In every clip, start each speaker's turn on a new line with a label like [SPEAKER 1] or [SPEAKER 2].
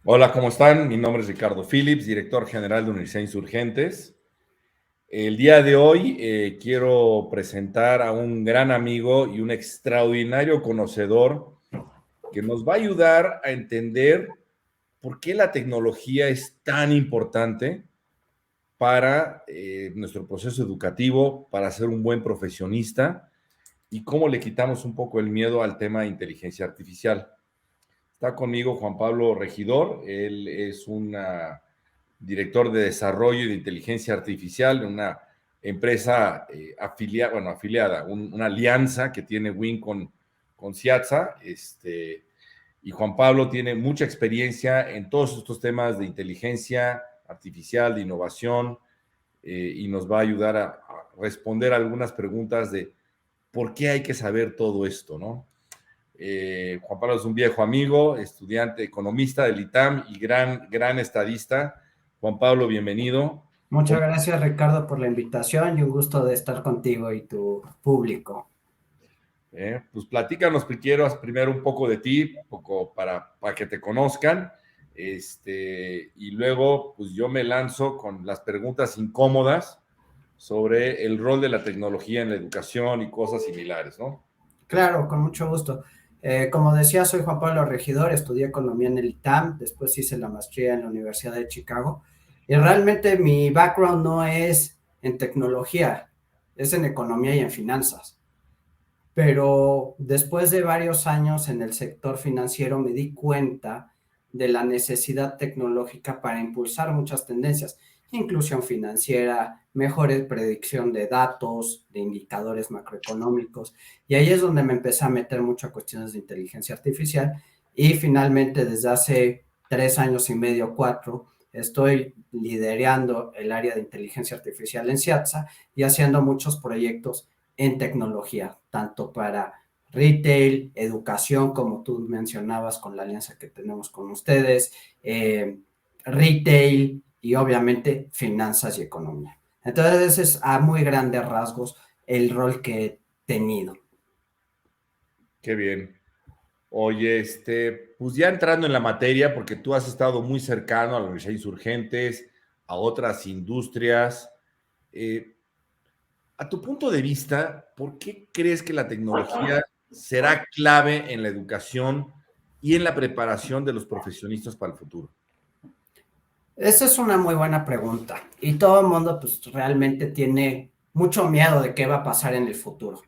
[SPEAKER 1] Hola, ¿cómo están? Mi nombre es Ricardo Phillips, director general de Universidad Insurgentes. El día de hoy quiero presentar a un gran amigo y un extraordinario conocedor que nos va a ayudar a entender por qué la tecnología es tan importante para nuestro proceso educativo, para ser un buen profesionista y cómo le quitamos un poco el miedo al tema de inteligencia artificial. Está conmigo Juan Pablo Regidor, él es un director de desarrollo y de inteligencia artificial de una empresa afiliada, una alianza que tiene Win con Ciatza. Y Juan Pablo tiene mucha experiencia en todos estos temas de inteligencia artificial, de innovación, y nos va a ayudar a responder algunas preguntas de por qué hay que saber todo esto, ¿no? Juan Pablo es un viejo amigo, estudiante, economista del ITAM y gran estadista. Juan Pablo, bienvenido.
[SPEAKER 2] Muchas gracias, Ricardo, por la invitación y un gusto de estar contigo y tu público.
[SPEAKER 1] Pues platícanos primero un poco de ti, un poco para que te conozcan. Y luego, pues yo me lanzo con las preguntas incómodas sobre el rol de la tecnología en la educación y cosas similares, ¿no?
[SPEAKER 2] Claro, con mucho gusto. Como decía, soy Juan Pablo Regidor, estudié economía en el ITAM, después hice la maestría en la Universidad de Chicago y realmente mi background no es en tecnología, es en economía y en finanzas. Pero después de varios años en el sector financiero me di cuenta de la necesidad tecnológica para impulsar muchas tendencias, inclusión financiera, mejor predicción de datos, de indicadores macroeconómicos, y ahí es donde me empecé a meter mucho a cuestiones de inteligencia artificial y finalmente desde hace 3 años y medio, 4, estoy liderando el área de inteligencia artificial en CIATSA y haciendo muchos proyectos en tecnología, tanto para retail, educación, como tú mencionabas con la alianza que tenemos con ustedes, retail y obviamente finanzas y economía. Entonces, ese es a muy grandes rasgos el rol que he tenido.
[SPEAKER 1] Qué bien. Oye, pues ya entrando en la materia, porque tú has estado muy cercano a la Universidad de Insurgentes, a otras industrias. eh, a tu punto de vista, ¿por qué crees que la tecnología será clave en la educación y en la preparación de los profesionistas para el futuro?
[SPEAKER 2] Esa es una muy buena pregunta y todo el mundo pues realmente tiene mucho miedo de qué va a pasar en el futuro.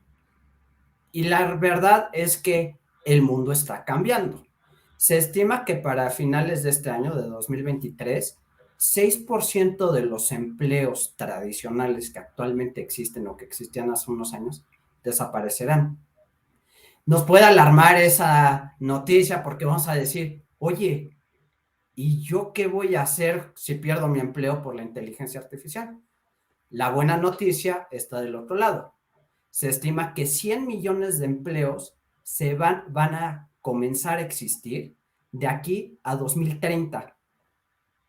[SPEAKER 2] Y la verdad es que el mundo está cambiando. Se estima que para finales de este año, de 2023, 6% de los empleos tradicionales que actualmente existen o que existían hace unos años desaparecerán. Nos puede alarmar esa noticia porque vamos a decir, oye, ¿y yo qué voy a hacer si pierdo mi empleo por la inteligencia artificial? La buena noticia está del otro lado. Se estima que 100 millones de empleos van a comenzar a existir de aquí a 2030,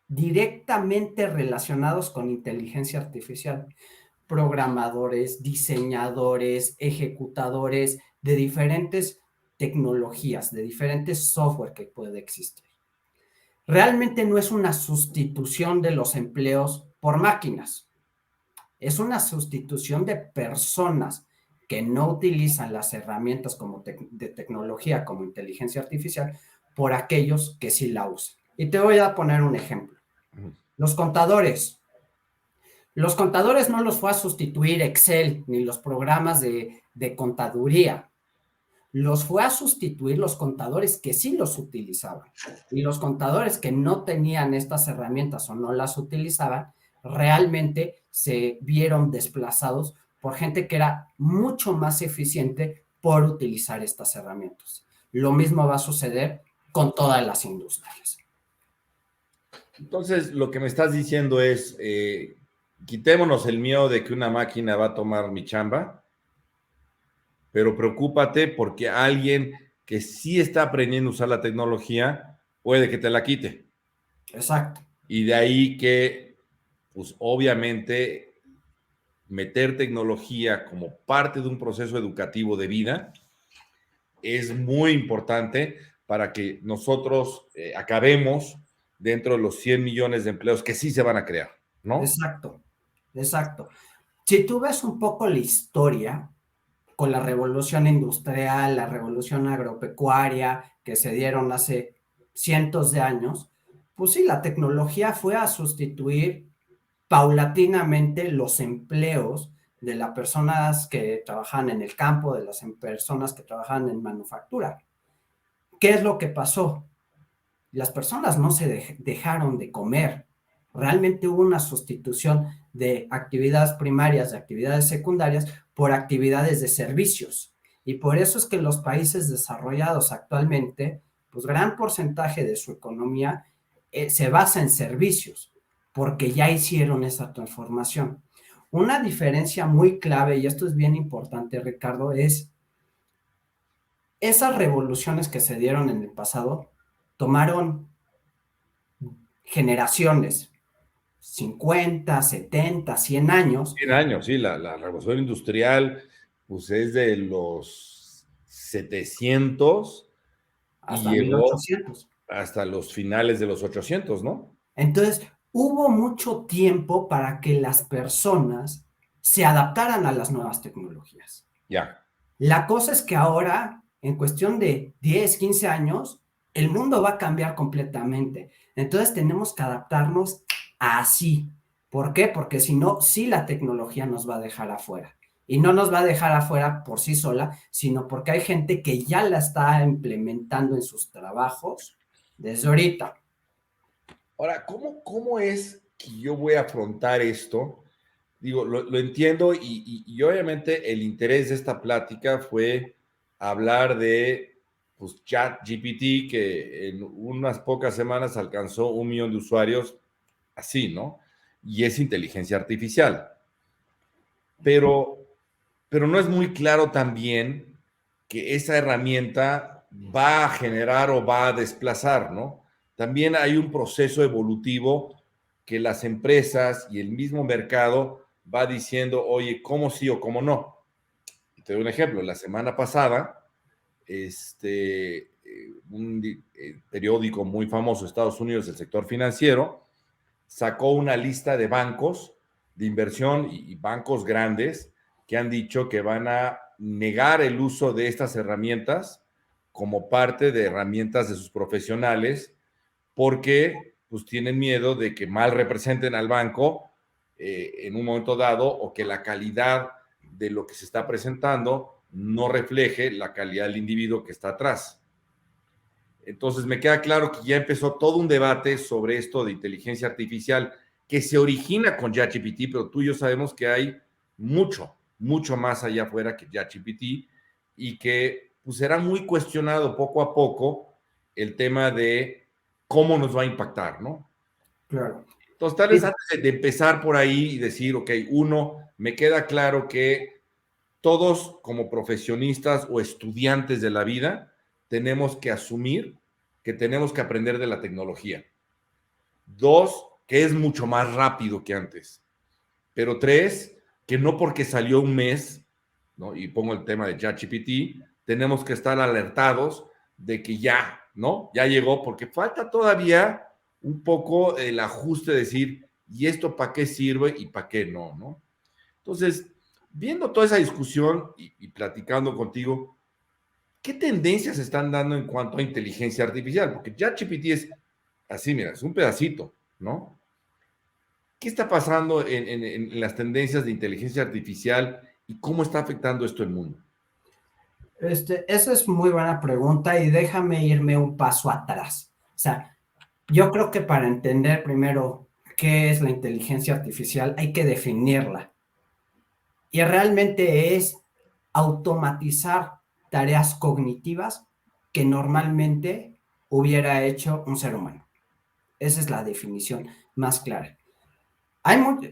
[SPEAKER 2] directamente relacionados con inteligencia artificial. Programadores, diseñadores, ejecutadores de diferentes tecnologías, de diferentes software que puede existir. Realmente no es una sustitución de los empleos por máquinas, es una sustitución de personas que no utilizan las herramientas de tecnología como inteligencia artificial por aquellos que sí la usan. Y te voy a poner un ejemplo. Los contadores. Los contadores no los fue a sustituir Excel ni los programas de contaduría. Los fue a sustituir los contadores que sí los utilizaban. Y los contadores que no tenían estas herramientas o no las utilizaban, realmente se vieron desplazados por gente que era mucho más eficiente por utilizar estas herramientas. Lo mismo va a suceder con todas las industrias.
[SPEAKER 1] Entonces, lo que me estás diciendo es, quitémonos el miedo de que una máquina va a tomar mi chamba, pero preocúpate porque alguien que sí está aprendiendo a usar la tecnología puede que te la quite.
[SPEAKER 2] Exacto.
[SPEAKER 1] Y de ahí que, pues obviamente, meter tecnología como parte de un proceso educativo de vida es muy importante para que nosotros acabemos dentro de los 100 millones de empleos que sí se van a crear, ¿no?
[SPEAKER 2] Exacto, exacto. Si tú ves un poco la historia con la revolución industrial, la revolución agropecuaria que se dieron hace cientos de años, pues sí, la tecnología fue a sustituir paulatinamente los empleos de las personas que trabajan en el campo, de las personas que trabajan en manufactura. ¿Qué es lo que pasó? Las personas no se dejaron de comer. Realmente hubo una sustitución de actividades primarias, de actividades secundarias, por actividades de servicios. Y por eso es que los países desarrollados actualmente, pues gran porcentaje de su economía se basa en servicios, porque ya hicieron esa transformación. Una diferencia muy clave, y esto es bien importante, Ricardo, es esas revoluciones que se dieron en el pasado tomaron generaciones, 50, 70, 100 años.
[SPEAKER 1] 100 años, sí, la revolución industrial, pues es de los 700 y
[SPEAKER 2] Hasta
[SPEAKER 1] llegó
[SPEAKER 2] 1800.
[SPEAKER 1] hasta los finales de los 800, ¿no?
[SPEAKER 2] Entonces, hubo mucho tiempo para que las personas se adaptaran a las nuevas tecnologías.
[SPEAKER 1] Ya.
[SPEAKER 2] La cosa es que ahora, en cuestión de 10, 15 años, el mundo va a cambiar completamente. Entonces, tenemos que adaptarnos así. ¿Por qué? Porque si no, sí la tecnología nos va a dejar afuera. Y no nos va a dejar afuera por sí sola, sino porque hay gente que ya la está implementando en sus trabajos desde ahorita.
[SPEAKER 1] Ahora, ¿cómo es que yo voy a afrontar esto? Digo, lo entiendo y obviamente el interés de esta plática fue hablar de pues, ChatGPT, que en unas pocas semanas alcanzó 1 millón de usuarios, así, ¿no? Y es inteligencia artificial. Pero, pero no es muy claro también que esa herramienta va a generar o va a desplazar, ¿no? También hay un proceso evolutivo que las empresas y el mismo mercado va diciendo, oye, ¿cómo sí o cómo no? Y te doy un ejemplo. La semana pasada, un periódico muy famoso de Estados Unidos del sector financiero sacó una lista de bancos de inversión y bancos grandes que han dicho que van a negar el uso de estas herramientas como parte de herramientas de sus profesionales porque pues tienen miedo de que mal representen al banco en un momento dado o que la calidad de lo que se está presentando no refleje la calidad del individuo que está atrás. Entonces me queda claro que ya empezó todo un debate sobre esto de inteligencia artificial que se origina con ChatGPT, pero tú y yo sabemos que hay mucho más allá afuera que ChatGPT y que pues, será muy cuestionado poco a poco el tema de cómo nos va a impactar, ¿no?
[SPEAKER 2] Claro.
[SPEAKER 1] Entonces, tal vez
[SPEAKER 2] Sí.
[SPEAKER 1] antes de empezar por ahí y decir, ok, uno, me queda claro que todos como profesionistas o estudiantes de la vida tenemos que asumir que tenemos que aprender de la tecnología. Dos, que es mucho más rápido que antes. Pero tres, que no porque salió un mes, ¿no? Y pongo el tema de ChatGPT, tenemos que estar alertados de que ya, ¿no? Ya llegó, porque falta todavía un poco el ajuste de decir, ¿y esto para qué sirve y para qué no, ¿no? Entonces, viendo toda esa discusión y platicando contigo, ¿qué tendencias se están dando en cuanto a inteligencia artificial? Porque ChatGPT es así, mira, es un pedacito, ¿no? ¿Qué está pasando en las tendencias de inteligencia artificial y cómo está afectando esto el mundo?
[SPEAKER 2] Esa es muy buena pregunta y déjame irme un paso atrás. O sea, yo creo que para entender primero qué es la inteligencia artificial hay que definirla. Y realmente es automatizar tareas cognitivas que normalmente hubiera hecho un ser humano. Esa es la definición más clara.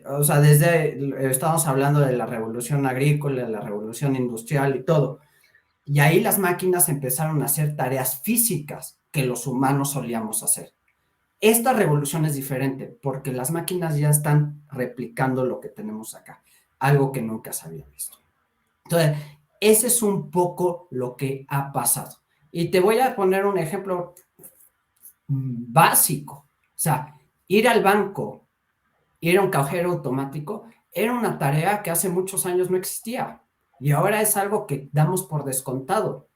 [SPEAKER 2] O sea, estamos hablando de la revolución agrícola, la revolución industrial y todo. Y ahí las máquinas empezaron a hacer tareas físicas que los humanos solíamos hacer. Esta revolución es diferente porque las máquinas ya están replicando lo que tenemos acá, algo que nunca se había visto. Entonces, ese es un poco lo que ha pasado. Y te voy a poner un ejemplo básico. O sea, ir al banco, ir a un cajero automático, era una tarea que hace muchos años no existía y ahora es algo que damos por descontado.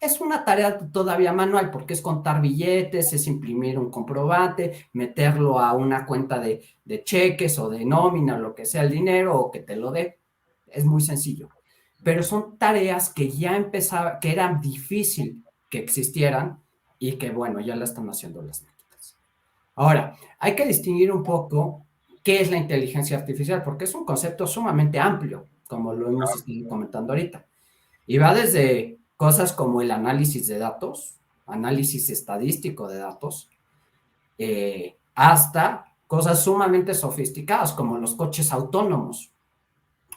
[SPEAKER 2] Es una tarea todavía manual porque es contar billetes, es imprimir un comprobante, meterlo a una cuenta de cheques o de nómina o lo que sea el dinero o que te lo dé. Es muy sencillo. Pero son tareas que ya empezaba, que eran difícil que existieran y que, bueno, ya la están haciendo las máquinas. Ahora, hay que distinguir un poco qué es la inteligencia artificial, porque es un concepto sumamente amplio, como lo hemos estado comentando ahorita. Y va desde cosas como el análisis de datos, análisis estadístico de datos, hasta cosas sumamente sofisticadas como los coches autónomos,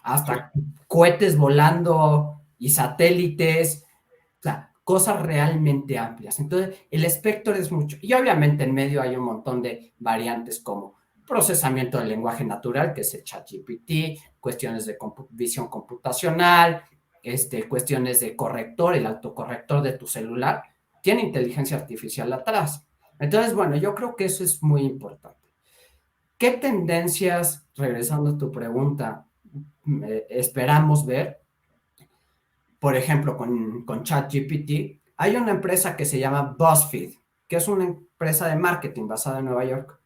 [SPEAKER 2] hasta cohetes volando y satélites, o sea, cosas realmente amplias. Entonces, el espectro es mucho. Y obviamente en medio hay un montón de variantes como procesamiento del lenguaje natural, que es el ChatGPT, cuestiones de visión computacional, cuestiones de corrector, el autocorrector de tu celular, tiene inteligencia artificial atrás. Entonces, bueno, yo creo que eso es muy importante. ¿Qué tendencias, regresando a tu pregunta, esperamos ver? Por ejemplo, con ChatGPT, hay una empresa que se llama BuzzFeed, que es una empresa de marketing basada en Nueva York.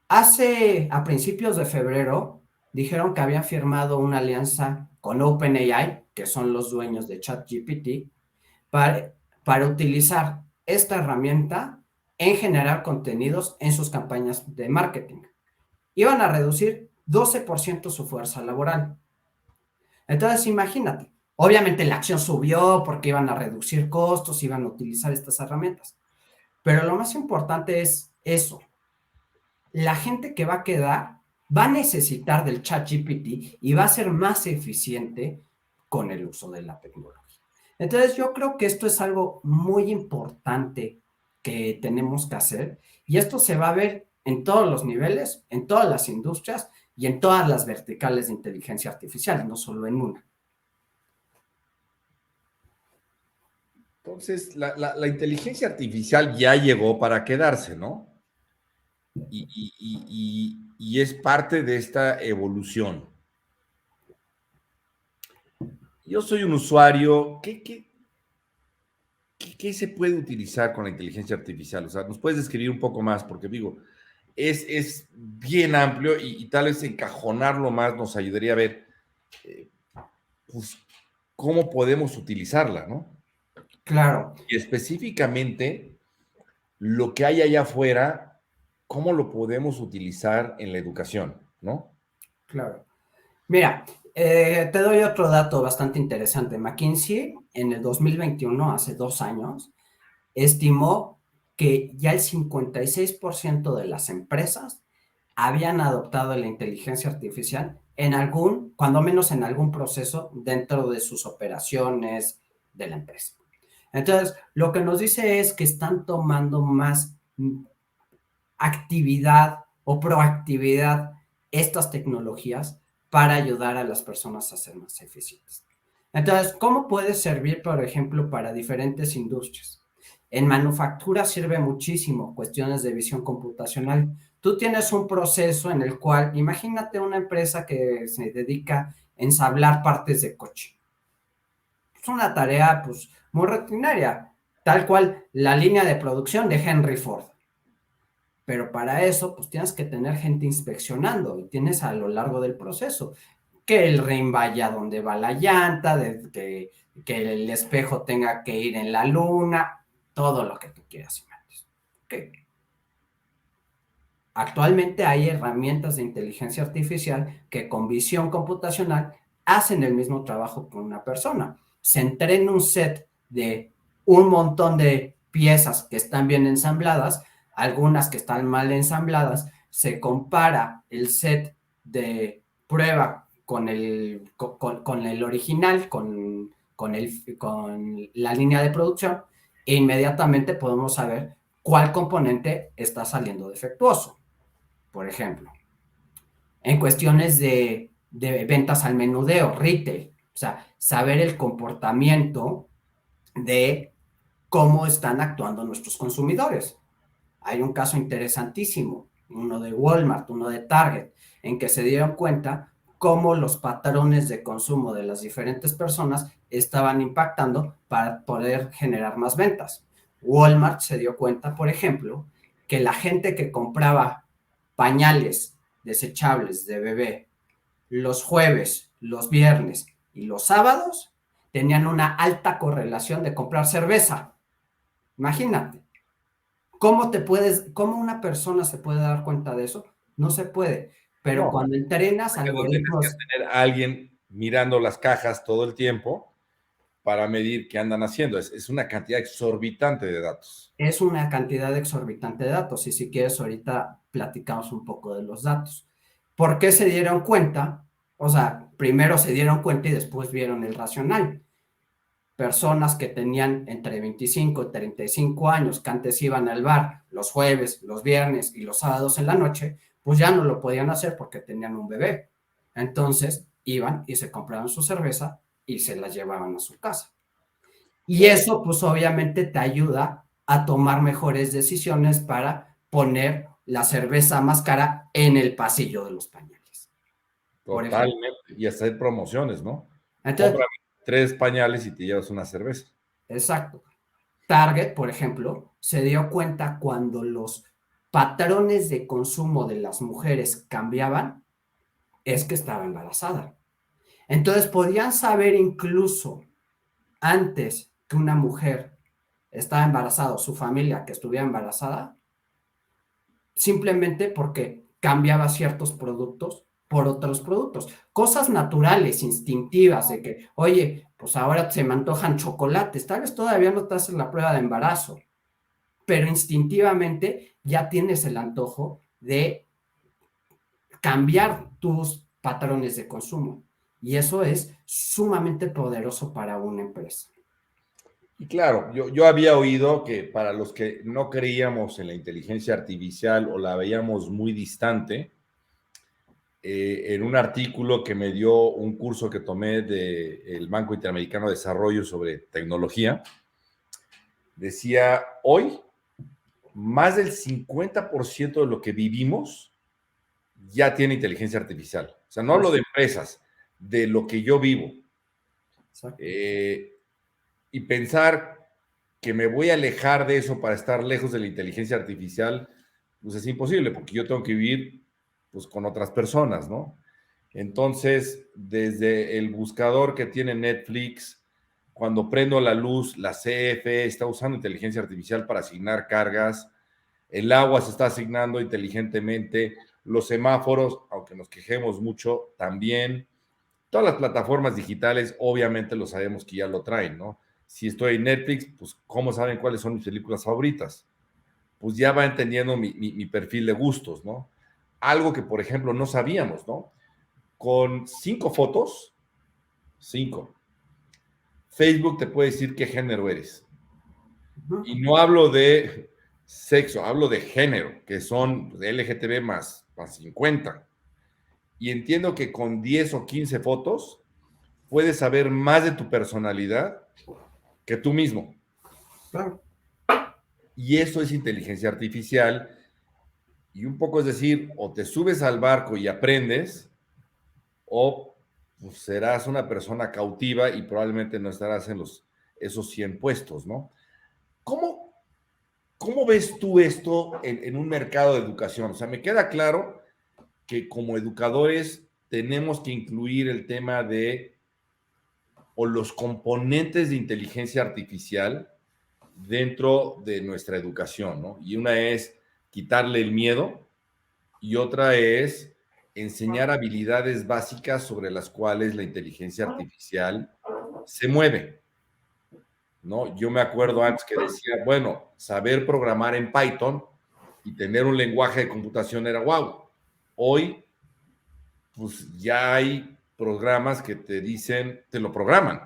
[SPEAKER 2] A principios de febrero, dijeron que habían firmado una alianza con OpenAI, que son los dueños de ChatGPT, para utilizar esta herramienta en generar contenidos en sus campañas de marketing. Iban a reducir 12% su fuerza laboral. Entonces, imagínate, obviamente la acción subió porque iban a reducir costos, iban a utilizar estas herramientas. Pero lo más importante es eso. La gente que va a quedar va a necesitar del ChatGPT y va a ser más eficiente con el uso de la tecnología. Entonces, yo creo que esto es algo muy importante que tenemos que hacer y esto se va a ver en todos los niveles, en todas las industrias y en todas las verticales de inteligencia artificial, no solo en una.
[SPEAKER 1] Entonces, la inteligencia artificial ya llegó para quedarse, ¿no? Y es parte de esta evolución. Yo soy un usuario, ¿qué se puede utilizar con la inteligencia artificial? O sea, ¿nos puedes describir un poco más? Porque digo, es bien amplio y tal vez encajonarlo más nos ayudaría a ver, pues, cómo podemos utilizarla, ¿no?
[SPEAKER 2] Claro.
[SPEAKER 1] Y específicamente, lo que hay allá afuera, ¿cómo lo podemos utilizar en la educación, ¿no?
[SPEAKER 2] Claro. Mira, te doy otro dato bastante interesante. McKinsey en el 2021, hace 2 años, estimó que ya el 56% de las empresas habían adoptado la inteligencia artificial en cuando menos en algún proceso dentro de sus operaciones de la empresa. Entonces, lo que nos dice es que están tomando más actividad o proactividad estas tecnologías para ayudar a las personas a ser más eficientes. Entonces, ¿cómo puede servir, por ejemplo, para diferentes industrias? En manufactura sirve muchísimo cuestiones de visión computacional. Tú tienes un proceso en el cual, imagínate una empresa que se dedica a ensamblar partes de coche. Es una tarea pues muy rutinaria, tal cual la línea de producción de Henry Ford. Pero para eso, pues tienes que tener gente inspeccionando y tienes a lo largo del proceso que el rin vaya donde va la llanta, que el espejo tenga que ir en la luna, todo lo que tú quieras y mandes. Okay. Actualmente hay herramientas de inteligencia artificial que con visión computacional hacen el mismo trabajo que una persona. Se entrena un set de un montón de piezas que están bien ensambladas, algunas que están mal ensambladas, se compara el set de prueba con el original, con la línea de producción, e inmediatamente podemos saber cuál componente está saliendo defectuoso. Por ejemplo, en cuestiones de ventas al menudeo, retail, o sea, saber el comportamiento de cómo están actuando nuestros consumidores. Hay un caso interesantísimo, uno de Walmart, uno de Target, en que se dieron cuenta cómo los patrones de consumo de las diferentes personas estaban impactando para poder generar más ventas. Walmart se dio cuenta, por ejemplo, que la gente que compraba pañales desechables de bebé los jueves, los viernes y los sábados tenían una alta correlación de comprar cerveza. Imagínate. ¿Cómo una persona se puede dar cuenta de eso? No se puede. Pero
[SPEAKER 1] No,
[SPEAKER 2] cuando entrenas
[SPEAKER 1] que tendrías que
[SPEAKER 2] algoritmos,
[SPEAKER 1] tener a alguien mirando las cajas todo el tiempo para medir qué andan haciendo. Es una cantidad exorbitante de datos.
[SPEAKER 2] es una cantidad exorbitante de datos. Y si quieres, ahorita platicamos un poco de los datos. ¿Por qué se dieron cuenta? O sea, primero se dieron cuenta y después vieron el racional. Personas que tenían entre 25 y 35 años, que antes iban al bar los jueves, los viernes y los sábados en la noche, pues ya no lo podían hacer porque tenían un bebé. Entonces iban y se compraban su cerveza y se la llevaban a su casa. Y eso pues obviamente te ayuda a tomar mejores decisiones para poner la cerveza más cara en el pasillo de los pañales, por ejemplo.
[SPEAKER 1] Totalmente. Y hacer promociones, ¿no?
[SPEAKER 2] Entonces,
[SPEAKER 1] Compra 3 pañales y te llevas una cerveza.
[SPEAKER 2] exacto. Target, por ejemplo, se dio cuenta cuando los patrones de consumo de las mujeres cambiaban, es que estaba embarazada. Entonces podían saber incluso antes que una mujer estaba embarazada, o su familia que estuviera embarazada, simplemente porque cambiaba ciertos productos por otros productos. Cosas naturales, instintivas, de que, oye, pues ahora se me antojan chocolates, tal vez todavía no te haces la prueba de embarazo, pero instintivamente ya tienes el antojo de cambiar tus patrones de consumo. Y eso es sumamente poderoso para una empresa.
[SPEAKER 1] Y claro, yo había oído que para los que no creíamos en la inteligencia artificial o la veíamos muy distante, en un artículo que me dio un curso que tomé del Banco Interamericano de Desarrollo sobre tecnología, decía, hoy más del 50% de lo que vivimos ya tiene inteligencia artificial. O sea, no hablo de empresas, de lo que yo vivo. Y pensar que me voy a alejar de eso para estar lejos de la inteligencia artificial, pues es imposible, porque yo tengo que vivir pues, con otras personas, ¿no? Entonces, desde el buscador que tiene Netflix, cuando prendo la luz, la CFE está usando inteligencia artificial para asignar cargas, el agua se está asignando inteligentemente, los semáforos, aunque nos quejemos mucho, también. Todas las plataformas digitales, obviamente lo sabemos que ya lo traen, ¿no? Si estoy en Netflix, pues, ¿cómo saben cuáles son mis películas favoritas? Pues ya va entendiendo mi perfil de gustos, ¿no? Algo que, por ejemplo, no sabíamos, ¿no? Con 5 fotos, 5, Facebook te puede decir qué género eres. Y no hablo de sexo, hablo de género, que son LGTB más 50. Y entiendo que con 10 o 15 fotos puedes saber más de tu personalidad que tú mismo.
[SPEAKER 2] Claro.
[SPEAKER 1] Y eso es inteligencia artificial. Y un poco es decir, o te subes al barco y aprendes, o pues, serás una persona cautiva y probablemente no estarás en esos 100 puestos, ¿no? ¿Cómo, cómo ves tú esto en un mercado de educación? O sea, me queda claro que como educadores tenemos que incluir el tema de, o los componentes de inteligencia artificial dentro de nuestra educación, ¿no? Y una es quitarle el miedo y otra es enseñar habilidades básicas sobre las cuales la inteligencia artificial se mueve, ¿no? Yo me acuerdo antes que decía, bueno, saber programar en Python y tener un lenguaje de computación era wow. Hoy, pues ya hay programas que te dicen, te lo programan.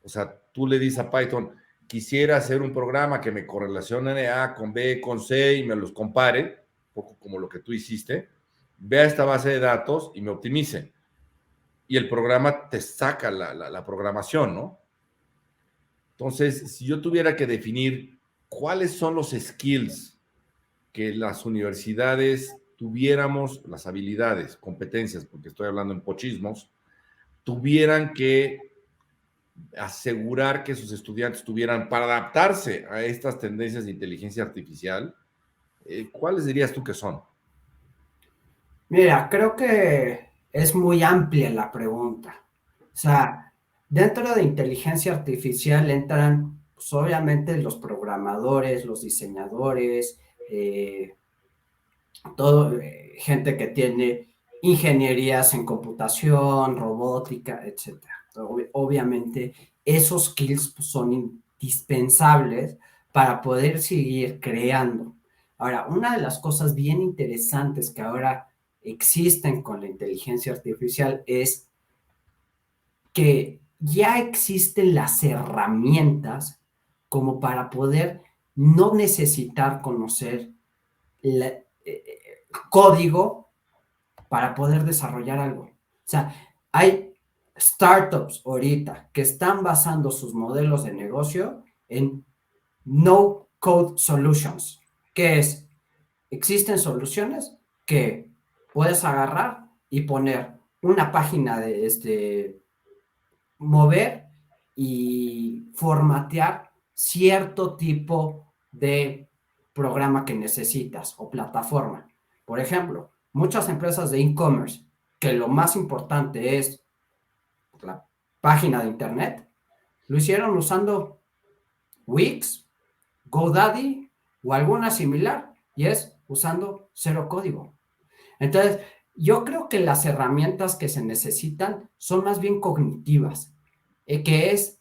[SPEAKER 1] O sea, tú le dices a Python, quisiera hacer un programa que me correlacione A con B, con C y me los compare, un poco como lo que tú hiciste, vea esta base de datos y me optimice. Y el programa te saca la programación, ¿no? Entonces, si yo tuviera que definir cuáles son los skills que las universidades tuviéramos las habilidades, competencias, porque estoy hablando en pochismos, tuvieran que asegurar que sus estudiantes tuvieran para adaptarse a estas tendencias de inteligencia artificial, ¿cuáles dirías tú que son?
[SPEAKER 2] Mira, creo que es muy amplia la pregunta. O sea, dentro de inteligencia artificial entran, pues, obviamente, los programadores, los diseñadores, gente que tiene ingenierías en computación, robótica, etcétera. Obviamente, esos skills, pues, son indispensables para poder seguir creando. Ahora, una de las cosas bien interesantes que ahora existen con la inteligencia artificial es que ya existen las herramientas como para poder no necesitar conocer la, código para poder desarrollar algo. O sea, hay startups ahorita que están basando sus modelos de negocio en no code solutions, que es, existen soluciones que puedes agarrar y poner una página mover y formatear cierto tipo de programa que necesitas o plataforma. Por ejemplo, muchas empresas de e-commerce, que lo más importante es la página de internet, lo hicieron usando Wix, GoDaddy o alguna similar, y es usando cero código. Entonces, yo creo que las herramientas que se necesitan son más bien cognitivas, que es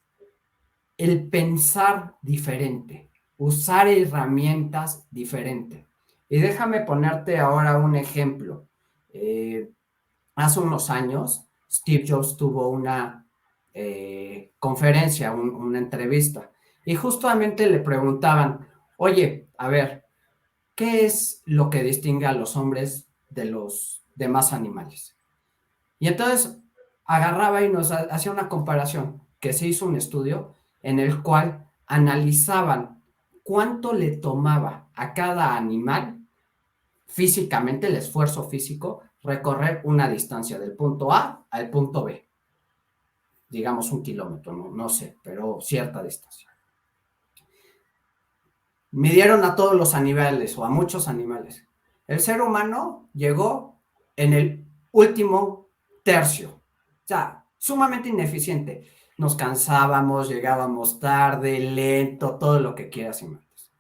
[SPEAKER 2] el pensar diferente, usar herramientas diferentes. Y déjame ponerte ahora un ejemplo. Hace unos años, Steve Jobs tuvo una conferencia, una entrevista, y justamente le preguntaban, oye, a ver, ¿qué es lo que distingue a los hombres de los demás animales? Y entonces agarraba y nos hacía una comparación, que se hizo un estudio en el cual analizaban cuánto le tomaba a cada animal físicamente, el esfuerzo físico, recorrer una distancia del punto A al punto B, digamos 1 kilómetro, no sé, pero cierta distancia. Midieron a todos los animales o a muchos animales. El ser humano llegó en el último tercio, o sea, sumamente ineficiente. Nos cansábamos, llegábamos tarde, lento, todo lo que quieras y mandes.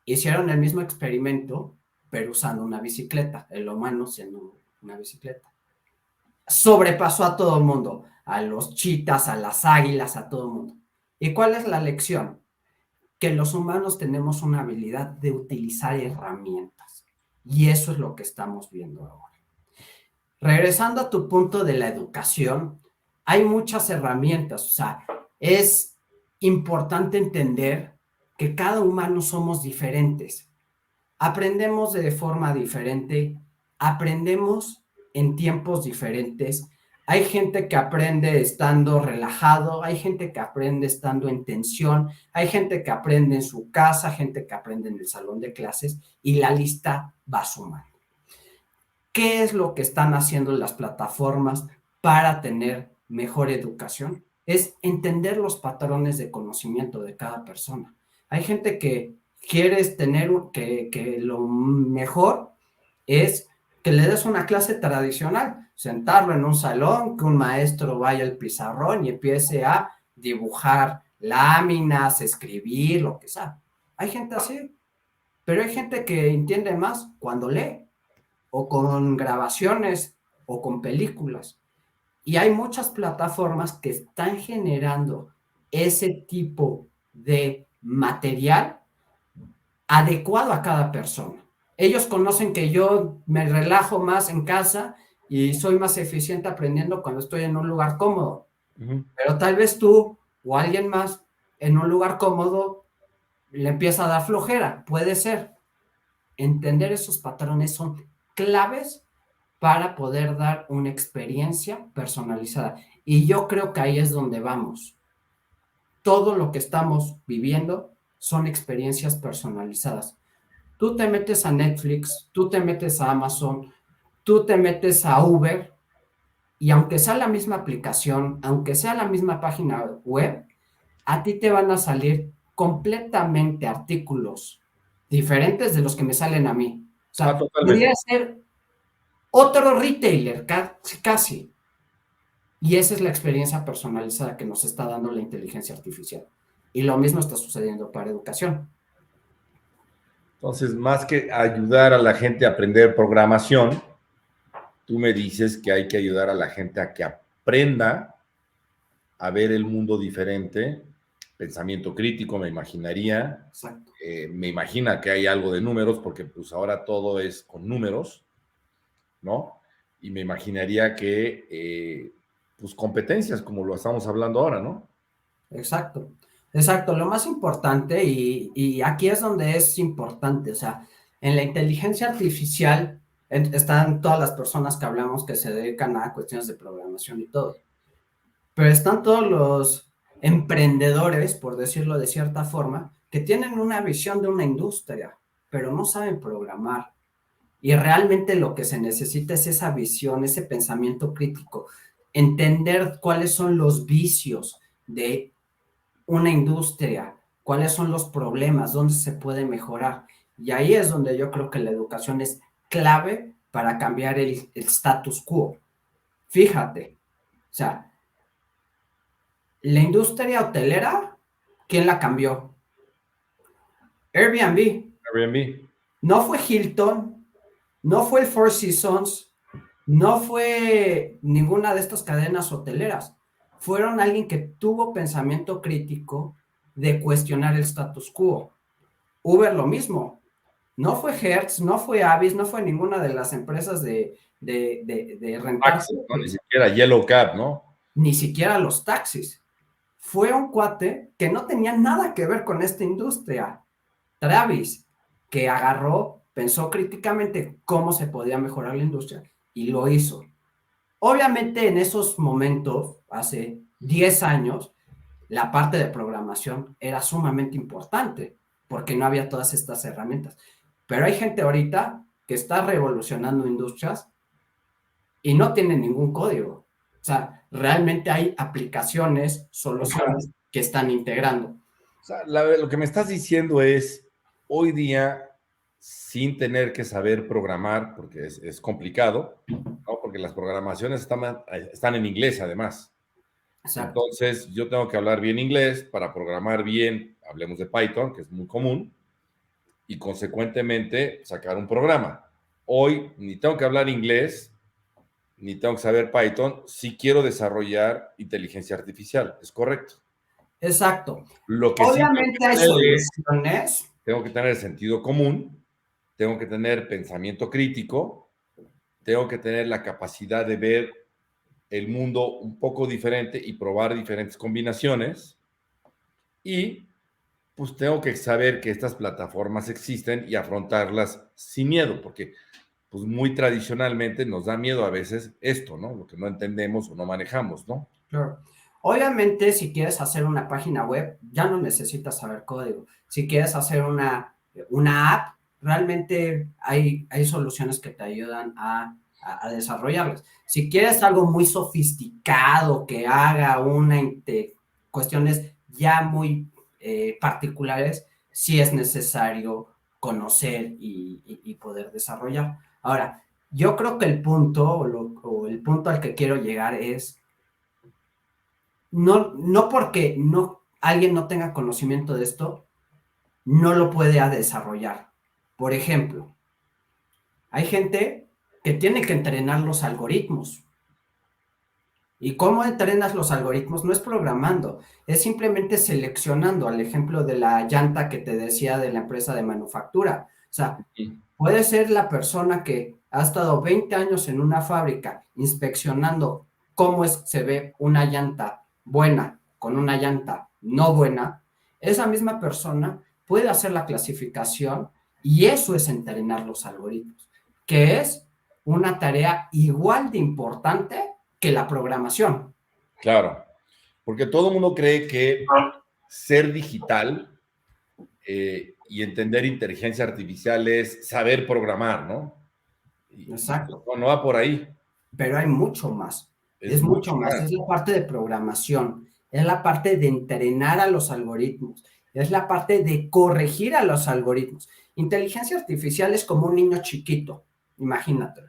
[SPEAKER 2] Hicieron el mismo experimento, pero usando una bicicleta, el humano siendo una bicicleta. Sobrepasó a todo el mundo, a los chitas, a las águilas, a todo el mundo. ¿Y cuál es la lección? Que los humanos tenemos una habilidad de utilizar herramientas. Y eso es lo que estamos viendo ahora. Regresando a tu punto de la educación, hay muchas herramientas. O sea, es importante entender que cada humano somos diferentes. Aprendemos de forma diferente, aprendemos en tiempos diferentes. Hay gente que aprende estando relajado, hay gente que aprende estando en tensión, hay gente que aprende en su casa, gente que aprende en el salón de clases, y la lista va sumando. ¿Qué es lo que están haciendo las plataformas para tener mejor educación? Es entender los patrones de conocimiento de cada persona. Hay gente que quiere tener que lo mejor es que le des una clase tradicional, sentarlo en un salón, que un maestro vaya al pizarrón y empiece a dibujar láminas, escribir, lo que sea. Hay gente así, pero hay gente que entiende más cuando lee, o con grabaciones, o con películas. Y hay muchas plataformas que están generando ese tipo de material adecuado a cada persona. Ellos conocen que yo me relajo más en casa y soy más eficiente aprendiendo cuando estoy en un lugar cómodo. Pero tal vez tú o alguien más en un lugar cómodo le empieza a dar flojera. Puede ser. Entender esos patrones son claves para poder dar una experiencia personalizada. Y yo creo que ahí es donde vamos. Todo lo que estamos viviendo son experiencias personalizadas. Tú te metes a Netflix, tú te metes a Amazon, tú te metes a Uber, y aunque sea la misma aplicación, aunque sea la misma página web, a ti te van a salir completamente artículos diferentes de los que me salen a mí. O sea,
[SPEAKER 1] Totalmente.
[SPEAKER 2] podría ser otro retailer, casi. Y esa es la experiencia personalizada que nos está dando la inteligencia artificial. Y lo mismo está sucediendo para educación.
[SPEAKER 1] Entonces, más que ayudar a la gente a aprender programación, tú me dices que hay que ayudar a la gente a que aprenda a ver el mundo diferente, pensamiento crítico, me imaginaría.
[SPEAKER 2] Exacto.
[SPEAKER 1] Me imagina que hay algo de números, porque pues ahora todo es con números, ¿no? Y me imaginaría que, pues competencias, como lo estamos hablando ahora, ¿no?
[SPEAKER 2] Exacto. Exacto. Lo más importante, y aquí es donde es importante, o sea, en la inteligencia artificial están todas las personas que hablamos que se dedican a cuestiones de programación y todo. Pero están todos los emprendedores, por decirlo de cierta forma, que tienen una visión de una industria, pero no saben programar. Y realmente lo que se necesita es esa visión, ese pensamiento crítico, entender cuáles son los vicios de una industria, cuáles son los problemas, dónde se puede mejorar. Y ahí es donde yo creo que la educación es clave para cambiar el status quo. Fíjate, o sea, la industria hotelera, ¿quién la cambió? Airbnb.
[SPEAKER 1] Airbnb.
[SPEAKER 2] No fue Hilton, no fue el Four Seasons, no fue ninguna de estas cadenas hoteleras. Fueron alguien que tuvo pensamiento crítico de cuestionar el status quo. Uber lo mismo. No fue Hertz, no fue Avis, no fue ninguna de las empresas de rentar
[SPEAKER 1] Taxi, ¿no? Ni
[SPEAKER 2] coches,
[SPEAKER 1] siquiera Yellow Cab, ¿no?
[SPEAKER 2] ni siquiera los taxis. Fue un cuate que no tenía nada que ver con esta industria. Travis, que agarró, pensó críticamente cómo se podía mejorar la industria y lo hizo. Obviamente en esos momentos, hace 10 años, la parte de programación era sumamente importante porque no había todas estas herramientas. Pero hay gente ahorita que está revolucionando industrias y no tiene ningún código. O sea, realmente hay aplicaciones, soluciones que están integrando.
[SPEAKER 1] O sea, lo que me estás diciendo es, hoy día, sin tener que saber programar, porque es complicado, ¿no? Porque las programaciones están en inglés además.
[SPEAKER 2] Exacto.
[SPEAKER 1] Entonces, yo tengo que hablar bien inglés para programar bien, hablemos de Python, que es muy común, y consecuentemente sacar un programa. Hoy ni tengo que hablar inglés, ni tengo que saber Python, si quiero desarrollar inteligencia artificial, ¿es correcto?
[SPEAKER 2] Exacto.
[SPEAKER 1] Lo que sí tengo
[SPEAKER 2] Obviamente hay
[SPEAKER 1] que tener es,
[SPEAKER 2] soluciones.
[SPEAKER 1] tengo que tener sentido común, tengo que tener pensamiento crítico, tengo que tener la capacidad de ver el mundo un poco diferente y probar diferentes combinaciones. Y pues tengo que saber que estas plataformas existen y afrontarlas sin miedo, porque pues muy tradicionalmente nos da miedo a veces esto, ¿no? Lo que no entendemos o no manejamos, ¿no?
[SPEAKER 2] Claro. Obviamente, si quieres hacer una página web, ya no necesitas saber código. Si quieres hacer una app, realmente hay soluciones que te ayudan a desarrollarlas. Si quieres algo muy sofisticado que haga cuestiones ya muy particulares, sí es necesario conocer y poder desarrollar. Ahora, yo creo que el punto o el punto al que quiero llegar es no porque alguien no tenga conocimiento de esto, no lo puede desarrollar. Por ejemplo, hay gente que tiene que entrenar los algoritmos. ¿Y cómo entrenas los algoritmos? No es programando, es simplemente seleccionando, al ejemplo de la llanta que te decía de la empresa de manufactura. O sea, puede ser la persona que ha estado 20 años en una fábrica inspeccionando cómo se ve una llanta buena con una llanta no buena. Esa misma persona puede hacer la clasificación y eso es entrenar los algoritmos, que es una tarea igual de importante que la programación.
[SPEAKER 1] Claro, porque todo el mundo cree que ser digital y entender inteligencia artificial es saber programar, ¿no? Y
[SPEAKER 2] Exacto.
[SPEAKER 1] no va por ahí.
[SPEAKER 2] Pero hay mucho más.
[SPEAKER 1] Es
[SPEAKER 2] Es
[SPEAKER 1] mucho
[SPEAKER 2] mucho más.
[SPEAKER 1] más.
[SPEAKER 2] Es la parte de programación, es la parte de entrenar a los algoritmos, es la parte de corregir a los algoritmos. Inteligencia artificial es como un niño chiquito, imagínate,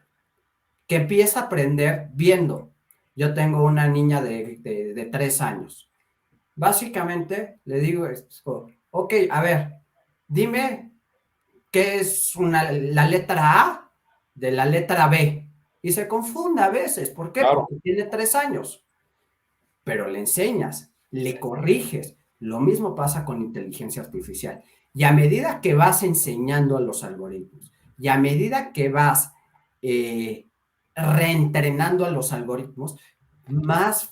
[SPEAKER 2] que empieza a aprender viendo. Yo tengo una niña de 3 años. Básicamente le digo, ok, a ver, dime qué es la letra A de la letra B. Y se confunde a veces. ¿Por qué?
[SPEAKER 1] Claro.
[SPEAKER 2] Porque tiene 3 años. Pero le enseñas, le corriges. Lo mismo pasa con inteligencia artificial. Y a medida que vas enseñando a los algoritmos, y a medida que vas reentrenando a los algoritmos, más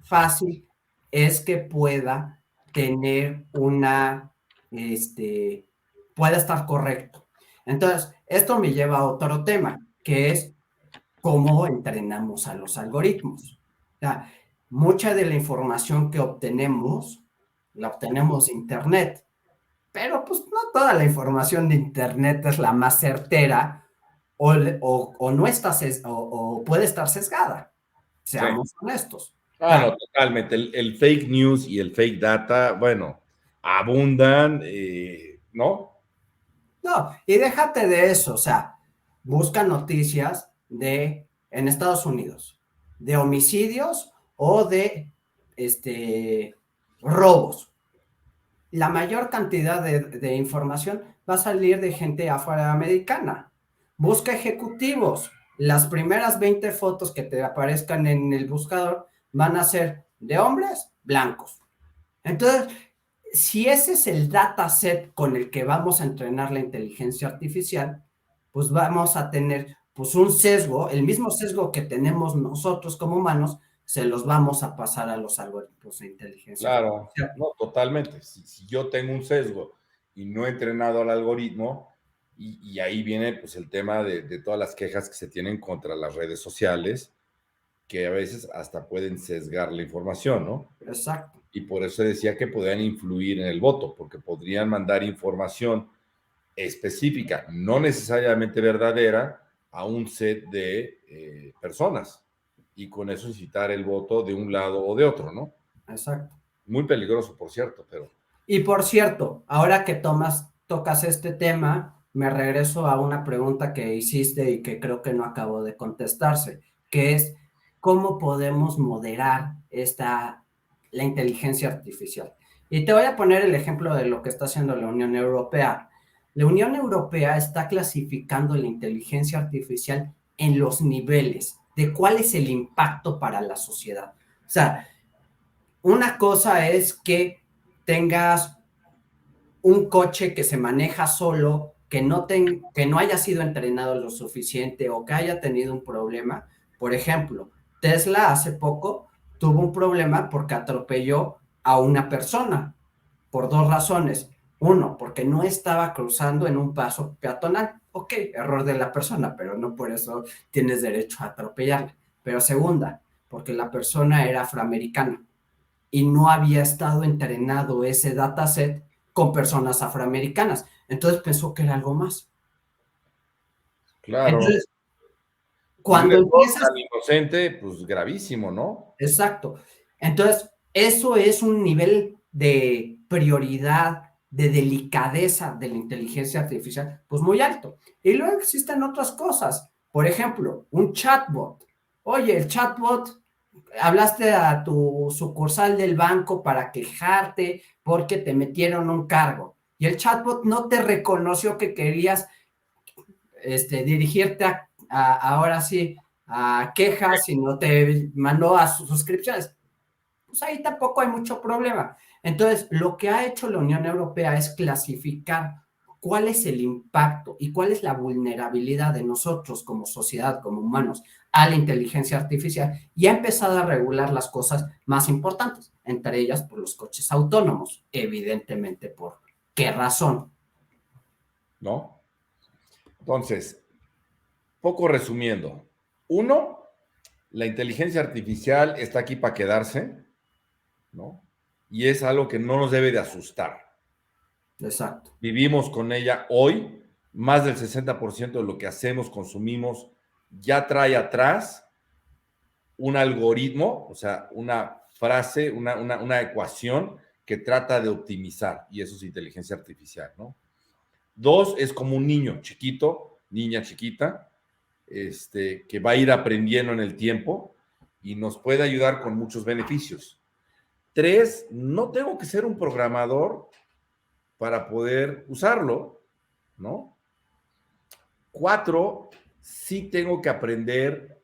[SPEAKER 2] fácil es que pueda tener pueda estar correcto. Entonces, esto me lleva a otro tema, que es cómo entrenamos a los algoritmos. O sea, mucha de la información que obtenemos, la obtenemos de Internet, pero pues no toda la información de Internet es la más certera o no está o puede estar sesgada.
[SPEAKER 1] Sí.
[SPEAKER 2] Seamos honestos.
[SPEAKER 1] No, totalmente. El fake news y el fake data, bueno, abundan, ¿no?
[SPEAKER 2] No, y déjate de eso, o sea, busca noticias en Estados Unidos, de homicidios o de robos. La mayor cantidad de información va a salir de gente afroamericana. Busca ejecutivos. Las primeras 20 fotos que te aparezcan en el buscador van a ser de hombres blancos. Entonces, si ese es el dataset con el que vamos a entrenar la inteligencia artificial, pues vamos a tener pues un sesgo, el mismo sesgo que tenemos nosotros como humanos, se los vamos a pasar a los algoritmos de inteligencia
[SPEAKER 1] Claro,
[SPEAKER 2] artificial.
[SPEAKER 1] no, totalmente. Si yo tengo un sesgo y no he entrenado al algoritmo, y ahí viene pues el tema de todas las quejas que se tienen contra las redes sociales, que a veces hasta pueden sesgar la información, ¿no?
[SPEAKER 2] Exacto.
[SPEAKER 1] Y por eso decía que podían influir en el voto, porque podrían mandar información específica, no necesariamente verdadera, a un set de personas y con eso incitar el voto de un lado o de otro, ¿no?
[SPEAKER 2] Exacto.
[SPEAKER 1] Muy peligroso, por cierto, pero...
[SPEAKER 2] Y por cierto, ahora que tocas este tema, me regreso a una pregunta que hiciste y que creo que no acabo de contestarse, que es cómo podemos moderar la inteligencia artificial. Y te voy a poner el ejemplo de lo que está haciendo la Unión Europea. La Unión Europea está clasificando la inteligencia artificial en los niveles de cuál es el impacto para la sociedad. O sea, una cosa es que tengas un coche que se maneja solo, que no haya sido entrenado lo suficiente o que haya tenido un problema. Por ejemplo, Tesla hace poco tuvo un problema porque atropelló a una persona por 2 razones. Uno, porque no estaba cruzando en un paso peatonal. Ok, error de la persona, pero no por eso tienes derecho a atropellarla. Pero segunda, porque la persona era afroamericana y no había estado entrenado ese dataset con personas afroamericanas. Entonces pensó que era algo más.
[SPEAKER 1] Claro,
[SPEAKER 2] Entonces,
[SPEAKER 1] y un
[SPEAKER 2] cuando
[SPEAKER 1] error
[SPEAKER 2] empiezas,
[SPEAKER 1] tan inocente, pues gravísimo, ¿no?
[SPEAKER 2] exacto. Entonces, eso es un nivel de prioridad, de delicadeza de la inteligencia artificial, pues muy alto. Y luego existen otras cosas. Por ejemplo, un chatbot. Oye, el chatbot hablaste a tu sucursal del banco para quejarte porque te metieron un cargo y el chatbot no te reconoció que querías dirigirte ahora sí a quejas, sino te mandó a sus suscripciones. Pues ahí tampoco hay mucho problema. Entonces, lo que ha hecho la Unión Europea es clasificar cuál es el impacto y cuál es la vulnerabilidad de nosotros como sociedad, como humanos, a la inteligencia artificial y ha empezado a regular las cosas más importantes, entre ellas por los coches autónomos, evidentemente. ¿Por qué razón?
[SPEAKER 1] ¿No? Entonces, poco resumiendo. Uno, la inteligencia artificial está aquí para quedarse, ¿no? Y es algo que no nos debe de asustar.
[SPEAKER 2] Exacto.
[SPEAKER 1] Vivimos con ella hoy, más del 60% de lo que hacemos, consumimos, ya trae atrás un algoritmo, o sea, una frase, una ecuación que trata de optimizar, y eso es inteligencia artificial, ¿no? Dos, es como un niño chiquito, niña chiquita, que va a ir aprendiendo en el tiempo y nos puede ayudar con muchos beneficios. Tres, no tengo que ser un programador para poder usarlo, ¿no? Cuatro, sí tengo que aprender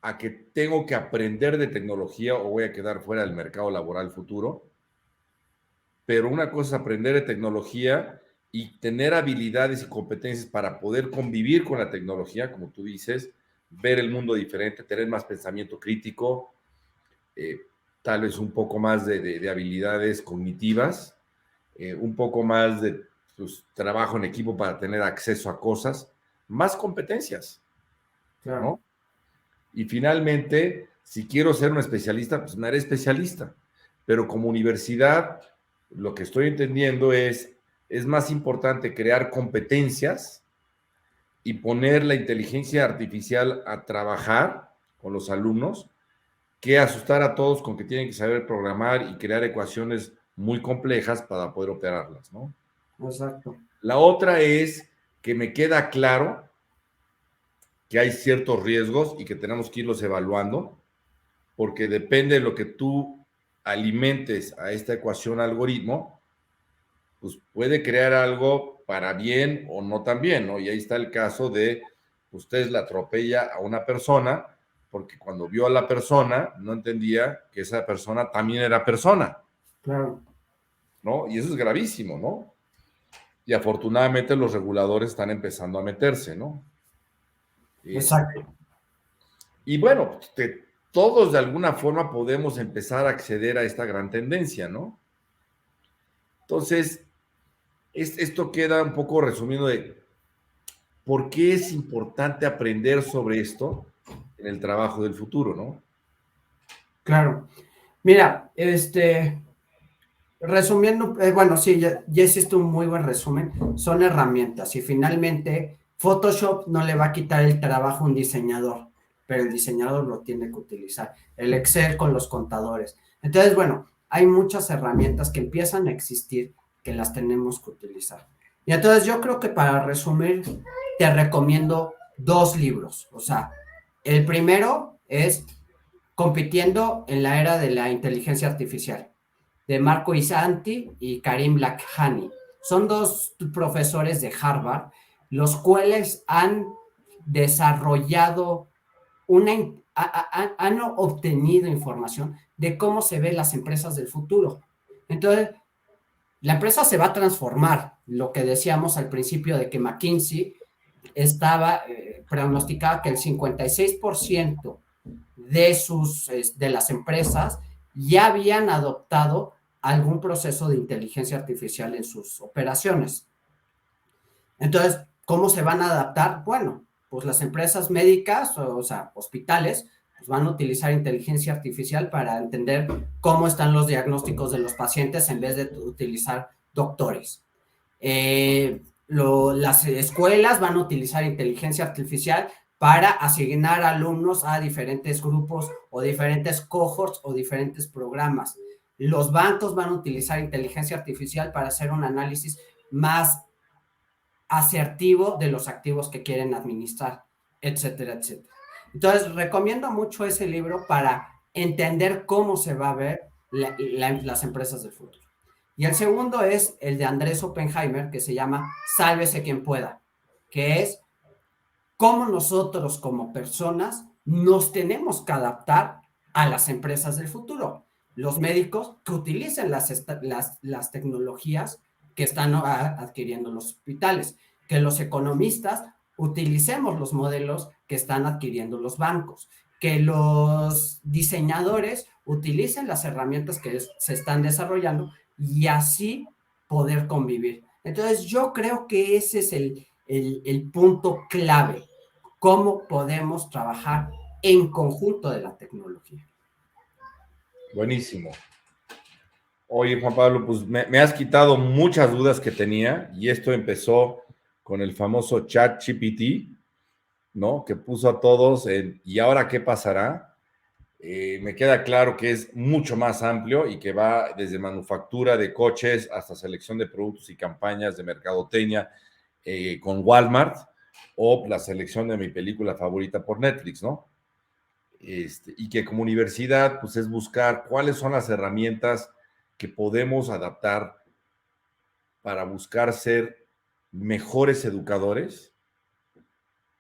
[SPEAKER 1] a que tengo que aprender de tecnología o voy a quedar fuera del mercado laboral futuro. Pero una cosa es aprender de tecnología y tener habilidades y competencias para poder convivir con la tecnología, como tú dices, ver el mundo diferente, tener más pensamiento crítico, eh, tal vez un poco más de habilidades cognitivas, un poco más de pues, trabajo en equipo para tener acceso a cosas, más competencias,
[SPEAKER 2] Claro.
[SPEAKER 1] ¿no? Y finalmente, si quiero ser un especialista, pues me haré especialista. Pero como universidad, lo que estoy entendiendo es más importante crear competencias y poner la inteligencia artificial a trabajar con los alumnos que asustar a todos con que tienen que saber programar y crear ecuaciones muy complejas para poder operarlas, ¿no?
[SPEAKER 2] Exacto.
[SPEAKER 1] La otra es que me queda claro que hay ciertos riesgos y que tenemos que irlos evaluando, porque depende de lo que tú alimentes a esta ecuación algoritmo, pues puede crear algo para bien o no tan bien, ¿no? Y ahí está el caso de usted la atropella a una persona porque cuando vio a la persona no entendía que esa persona también era persona,
[SPEAKER 2] Claro.
[SPEAKER 1] ¿no? Y eso es gravísimo, ¿no? Y afortunadamente los reguladores están empezando a meterse, ¿no?
[SPEAKER 2] Exacto.
[SPEAKER 1] Y bueno, todos de alguna forma podemos empezar a acceder a esta gran tendencia, ¿no? Entonces, esto queda un poco resumido de por qué es importante aprender sobre esto en el trabajo del futuro, ¿no?
[SPEAKER 2] Claro. Mira, resumiendo, bueno, sí, ya hiciste un muy buen resumen. Son herramientas y finalmente Photoshop no le va a quitar el trabajo a un diseñador, pero el diseñador lo tiene que utilizar. El Excel con los contadores. Entonces, bueno, hay muchas herramientas que empiezan a existir que las tenemos que utilizar. Y entonces yo creo que para resumir, te recomiendo dos libros. O sea, el primero es Compitiendo en la era de la inteligencia artificial de Marco Isanti y Karim Lakhani. Son dos profesores de Harvard, los cuales han desarrollado han obtenido información de cómo se ven las empresas del futuro. Entonces, la empresa se va a transformar, lo que decíamos al principio de que McKinsey pronosticaba que el 56% de las empresas ya habían adoptado algún proceso de inteligencia artificial en sus operaciones. Entonces, ¿cómo se van a adaptar? Bueno, pues las empresas médicas, o sea, hospitales, pues van a utilizar inteligencia artificial para entender cómo están los diagnósticos de los pacientes en vez de utilizar doctores. Las escuelas van a utilizar inteligencia artificial para asignar alumnos a diferentes grupos o diferentes cohorts o diferentes programas. Los bancos van a utilizar inteligencia artificial para hacer un análisis más asertivo de los activos que quieren administrar, etcétera, etcétera. Entonces, recomiendo mucho ese libro para entender cómo se va a ver las empresas del futuro. Y el segundo es el de Andrés Oppenheimer, que se llama Sálvese quien pueda, que es cómo nosotros como personas nos tenemos que adaptar a las empresas del futuro. Los médicos que utilicen las tecnologías que están adquiriendo los hospitales, que los economistas utilicemos los modelos que están adquiriendo los bancos, que los diseñadores utilicen las herramientas que se están desarrollando y así poder convivir. Entonces yo creo que ese es el punto clave, cómo podemos trabajar en conjunto de la tecnología.
[SPEAKER 1] Buenísimo. Oye, Juan Pablo, pues me has quitado muchas dudas que tenía y esto empezó con el famoso chat GPT, ¿no? Que puso a todos en, ¿y ahora qué pasará? Me queda claro que es mucho más amplio y que va desde manufactura de coches hasta selección de productos y campañas de mercadotecnia con Walmart o la selección de mi película favorita por Netflix, ¿no? Y que como universidad, pues es buscar cuáles son las herramientas que podemos adaptar para buscar ser mejores educadores,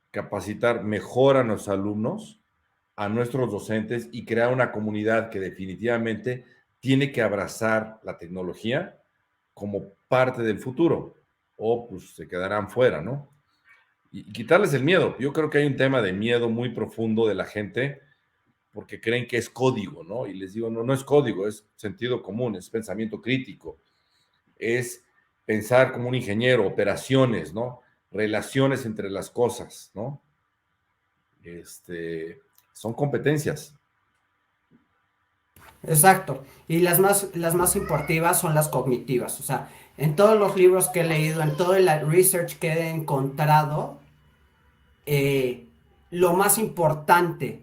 [SPEAKER 1] capacitar mejor a nuestros alumnos, a nuestros docentes y crear una comunidad que definitivamente tiene que abrazar la tecnología como parte del futuro o pues se quedarán fuera, ¿no? Y quitarles el miedo. Yo creo que hay un tema de miedo muy profundo de la gente porque creen que es código, ¿no? Y les digo, no, no es código, es sentido común, es pensamiento crítico, es pensar como un ingeniero, operaciones, ¿no? Relaciones entre las cosas, ¿no? Son competencias.
[SPEAKER 2] Exacto. Y las más importativas son las cognitivas. O sea, en todos los libros que he leído, en todo el research que he encontrado, eh, lo más importante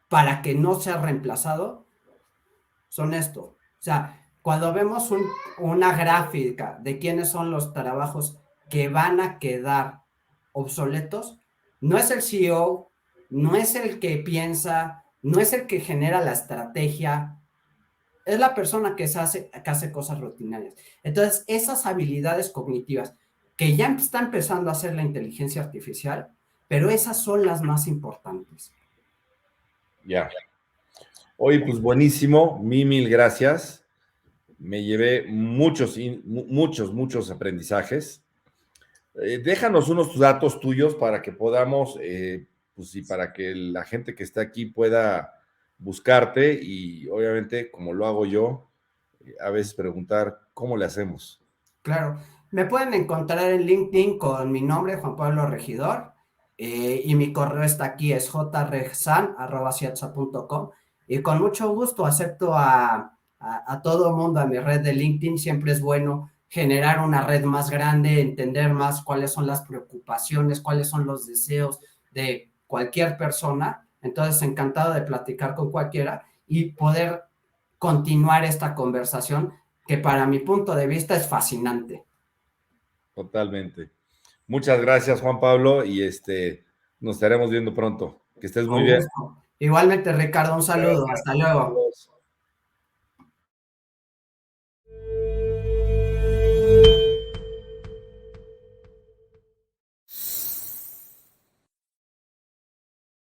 [SPEAKER 2] para que no sea reemplazado son esto. O sea, cuando vemos una gráfica de quiénes son los trabajos que van a quedar obsoletos, no es el CEO, no es el que piensa, no es el que genera la estrategia, es la persona que hace cosas rutinarias. Entonces, esas habilidades cognitivas que ya está empezando a hacer la inteligencia artificial, pero esas son las más importantes.
[SPEAKER 1] Ya. Oye, pues buenísimo, mil gracias. Me llevé muchos aprendizajes. Déjanos unos datos tuyos para que podamos, pues y para que la gente que está aquí pueda buscarte y obviamente, como lo hago yo, a veces preguntar cómo le hacemos.
[SPEAKER 2] Claro, me pueden encontrar en LinkedIn con mi nombre, Juan Pablo Regidor, y mi correo está aquí, es jregsan@ciatsa.com, y con mucho gusto acepto a todo mundo a mi red de LinkedIn. Siempre es bueno generar una red más grande, entender más cuáles son las preocupaciones, cuáles son los deseos de cualquier persona. Entonces, encantado de platicar con cualquiera y poder continuar esta conversación que para mi punto de vista es fascinante.
[SPEAKER 1] Totalmente. Muchas gracias, Juan Pablo, y nos estaremos viendo pronto. Que estés muy
[SPEAKER 2] Con
[SPEAKER 1] bien.
[SPEAKER 2] gusto. Igualmente, Ricardo, un saludo. Hasta luego.
[SPEAKER 1] Adiós.